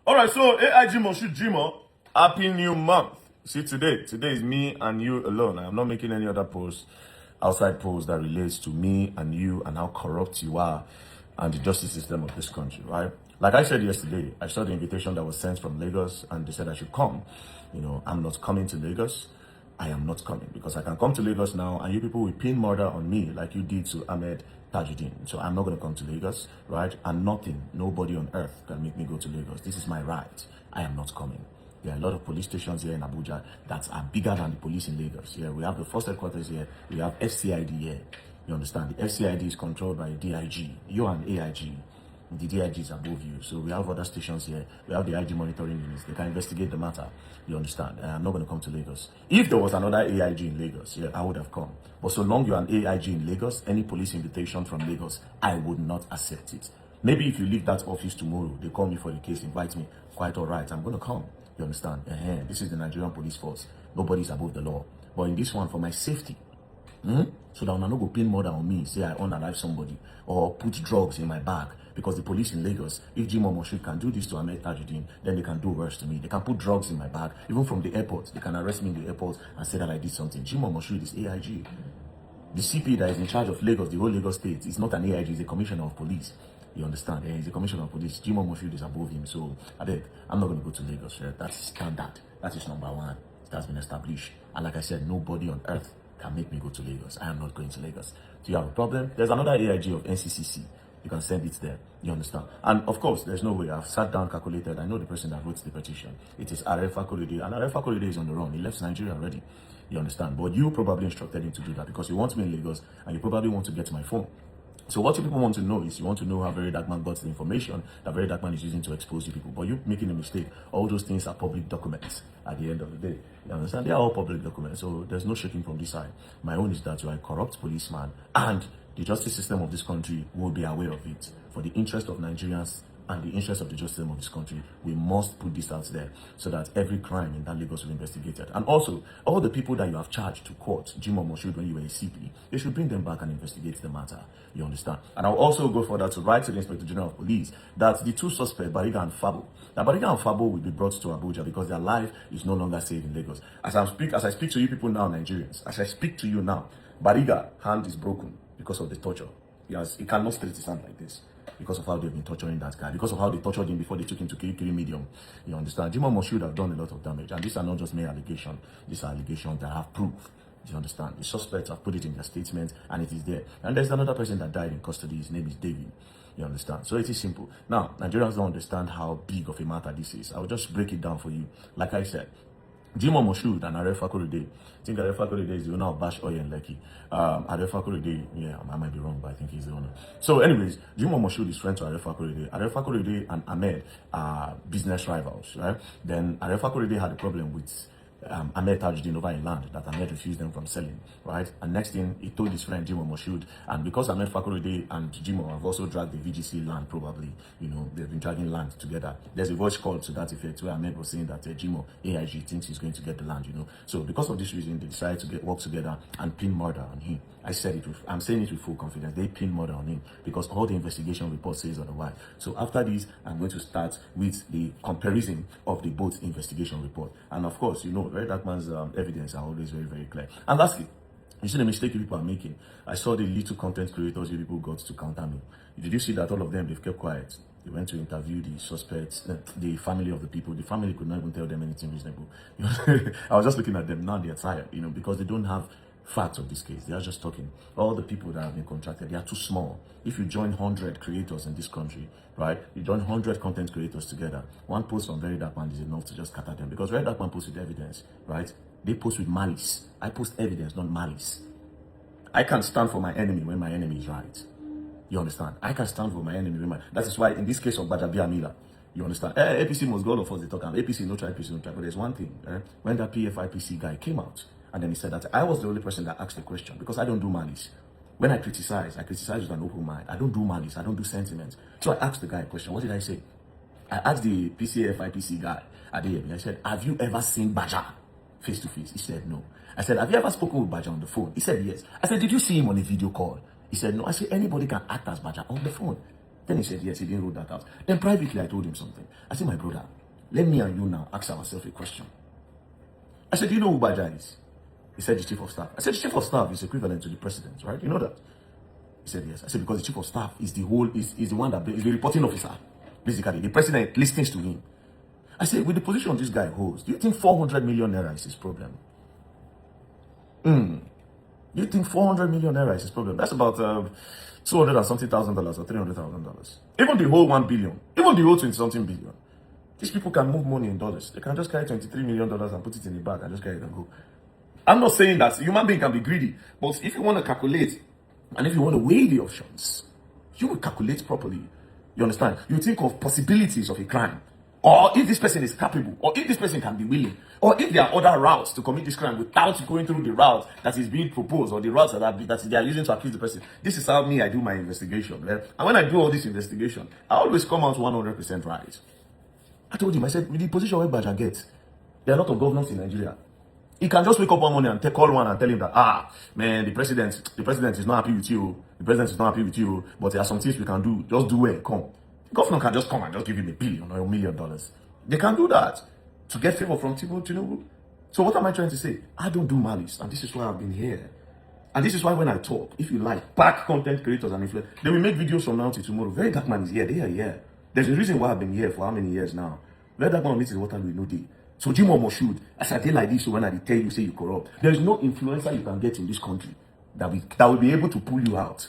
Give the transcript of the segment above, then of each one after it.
All right, so AIG Moshood Jimo, happy new month. See, today is me and you alone. I am not making any other posts, outside posts that relates to me and you and how corrupt you are and the justice system of this country, right? Like I said yesterday, I saw the invitation that was sent from Lagos and they said I should come. You know, I'm not coming to Lagos. I am not coming because I can come to Lagos now and you people will pin murder on me like you did to Ahmed Tajuddin. So I'm not going to come to Lagos, right? And nobody on earth can make me go to Lagos. This is my right. I am not coming. There are a lot of police stations here in Abuja that are bigger than the police in Lagos. Yeah, we have the first headquarters here. We have FCID here. You understand? The FCID is controlled by DIG. You're an AIG. The DIG is above you. So we have other stations here. We have the IG monitoring units. They can investigate the matter. You understand? I'm not going to come to Lagos. If there was another AIG in Lagos, yeah, I would have come. But so long you're an AIG in Lagos, any police invitation from Lagos, I would not accept it. Maybe if you leave that office tomorrow, they call me for the case, invite me. Quite all right, I'm going to come. You understand? This is the Nigerian police force. Nobody's above the law. But in this one, for my safety, so that una no go pin murder on me, say I unalive somebody or put drugs in my bag. Because the police in Lagos, if Jimoh Moshood can do this to Ahmed Tajuddin, then they can do worse to me. They can put drugs in my bag. Even from the airport, they can arrest me in the airport and say that I did something. Jimoh Moshood is AIG. The CP that is in charge of Lagos, the whole Lagos state, is not an AIG, he's a commissioner of police. You understand? Yeah, he's a commissioner of police. Jimoh Moshood is above him. So, I'm not going to go to Lagos. Yeah? That's standard. That is number one. It has been established. And like I said, nobody on earth can make me go to Lagos. I am not going to Lagos. Do you have a problem? There's another AIG of NCCC. You can send it there. You understand? And of course, there's no way. I've sat down, calculated. I know the person that wrote the petition. It is Are Fakorede. And Are Fakorede is on the run. He left Nigeria already. You understand? But you probably instructed him to do that because you want me in Lagos and you probably want to get my phone. So what you people want to know is you want to know how Very Dark Man got the information that Very Dark Man is using to expose you people. But you're making a mistake. All those things are public documents at the end of the day. You understand? They are all public documents. So there's no shaking from this side. My own is that you are a corrupt policeman and the justice system of this country will be aware of it. For the interest of Nigerians and the interest of the justice system of this country, we must put this out there so that every crime in that Lagos will be investigated. And also, all the people that you have charged to court, Jimoh Moshood, when you were a CP, they should bring them back and investigate the matter. You understand? And I'll also go further to write to the Inspector General of Police that the two suspects, Bariga and Fabo, that Bariga and Fabo will be brought to Abuja because their life is no longer safe in Lagos. As I speak to you people now, Nigerians, as I speak to you now, Bariga's hand is broken because of the torture. He cannot straight his hand like this because of how they've been torturing that guy, because of how they tortured him before they took him to Kirikiri Medium. You understand? Jimoh Moshood have done a lot of damage, and these are not just mere allegations. These are allegations that have proof. Do you understand? The suspects have put it in their statement, and it is there. And there's another person that died in custody. His name is David. You understand? So it is simple. Now, Nigerians don't understand how big of a matter this is. I will just break it down for you. Like I said, Jimoh Moshood and Are Fakorede. I think Are Fakorede is the owner of Bash Oil and Lekki. Are Fakorede, yeah, I might be wrong, but I think he's the owner. So anyways, Jimoh Moshood is friend to Are Fakorede. Are Fakorede and Ahmed are business rivals, right? Then Are Fakorede had a problem with Ahmed Tajuddin over in land that Ahmed refused them from selling, right? And next thing, he told his friend Jimoh Moshood, and because Ahmed Fakorede and Jimoh have also dragged the VGC land, probably, you know, they've been dragging land together. There's a voice call to that effect where Ahmed was saying that Jimoh, AIG, thinks he's going to get the land, you know. So because of this reason, they decided to work together and pin murder on him. I'm saying it with full confidence. They pin murder on him because all the investigation report says otherwise. So after this, I'm going to start with the comparison of the both investigation report. And of course, you know, Very Dark Man's evidence are always very, very clear. And lastly, you see the mistake you people are making. I saw the little content creators you people got to counter me. Did you see that all of them, they've kept quiet? They went to interview the suspects, the family of the people. The family could not even tell them anything reasonable. I was just looking at them. Now they're tired, you know, because they don't have facts of this case. They are just talking. All the people that have been contracted, they are too small. If you join 100 creators in this country, right, you join 100 content creators together, one post from Very Dark Man is enough to just scatter them. Because Very Dark Man posts with evidence, right? They post with malice. I post evidence, not malice. I can stand for my enemy when my enemy is right. You understand? I can stand for my enemy when my... That is why in this case of Bajabia Mila, you understand? APC must go all of us, they talk. APC no try, APC no try. But there's one thing, when that PFIPC guy came out, and then he said that I was the only person that asked the question because I don't do malice. When I criticize with an open mind. I don't do malice. I don't do sentiments. So I asked the guy a question. What did I say? I asked the PCFIPC guy at the end. I said, have you ever seen Baja face to face? He said, no. I said, have you ever spoken with Baja on the phone? He said, yes. I said, did you see him on a video call? He said, no. I said, anybody can act as Baja on the phone. Then he said, yes, he didn't rule that out. Then privately, I told him something. I said, my brother, let me and you now ask ourselves a question. I said, do you know who Baja is? He said, the chief of staff. I said, the chief of staff is equivalent to the president, right? You know that? He said, yes. I said, because the chief of staff is the one that is the reporting officer. Basically, the president listens to him. I said, with the position this guy holds, do you think 400 million naira is his problem? Do you think 400 million naira is his problem? That's about $200 and something thousand or $300,000. Even the whole 1 billion, even the whole 20 something billion. These people can move money in dollars. They can just carry $23 million and put it in the bag and just carry it and go. I'm not saying that human being can be greedy, but if you want to calculate and if you want to weigh the options, you will calculate properly. You understand? You think of possibilities of a crime, or if this person is capable, or if this person can be willing, or if there are other routes to commit this crime without going through the route that is being proposed or the routes that they are using to accuse the person. This is how I do my investigation. Right? And when I do all this investigation, I always come out 100% right. I told him, I said, with the position where Baja gets, there are a lot of governors in Nigeria. He can just wake up one morning and call one and tell him that, man, the president is not happy with you. The president is not happy with you, but there are some things we can do. Just do it, come. The governor can just come and just give him $1 billion or $1 million. They can do that to get favor from Tinubu. So what am I trying to say? I don't do malice, and this is why I've been here. And this is why when I talk, if you like, back content creators and influencers, they will make videos from now till tomorrow. Very Dark Man is here. They are here. There's a reason why I've been here for how many years now. Very Dark Man meets the water with no day. So Jimo Moshood, as I tell like this, so when I tell you, say you corrupt, there is no influencer you can get in this country that will be able to pull you out.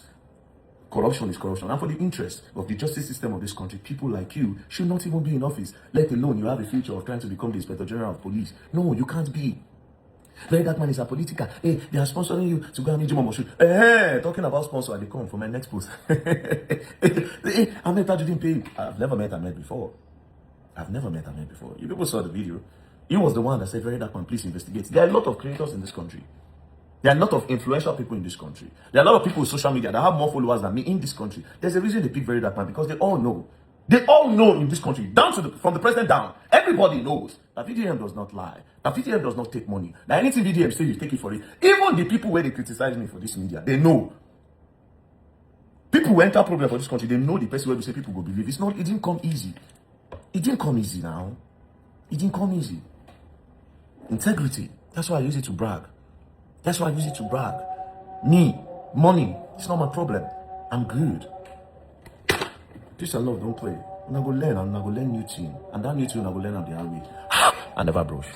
Corruption is corruption. And for the interest of the justice system of this country, people like you should not even be in office, let alone you have a future of trying to become the Inspector General of Police. No, you can't be. Very Dark Man is a political. Hey, they are sponsoring you to go and meet Jimo Moshood. Hey, talking about sponsor, they come for my next post. Hey, Ahmed didn't pay. I've never met Ahmed before. You people saw the video. He was the one that said, Very Dark Man, please investigate. There are a lot of creators in this country. There are a lot of influential people in this country. There are a lot of people with social media that have more followers than me in this country. There's a reason they pick Very Dark Man, because they all know. They all know in this country, from the president down, everybody knows that VDM does not lie. That VDM does not take money. That anything VDM says, you take it for it. Even the people where they criticize me for this media, they know. People who enter problem for this country, they know the person where we say people will believe. It didn't come easy. It didn't come easy now. It didn't come easy. Integrity. That's why I use it to brag. Me, money, it's not my problem. I'm good. Peace and love, don't play. I'm going to learn new thing. And that new thing, I'm going to learn on the hard way. I never brush.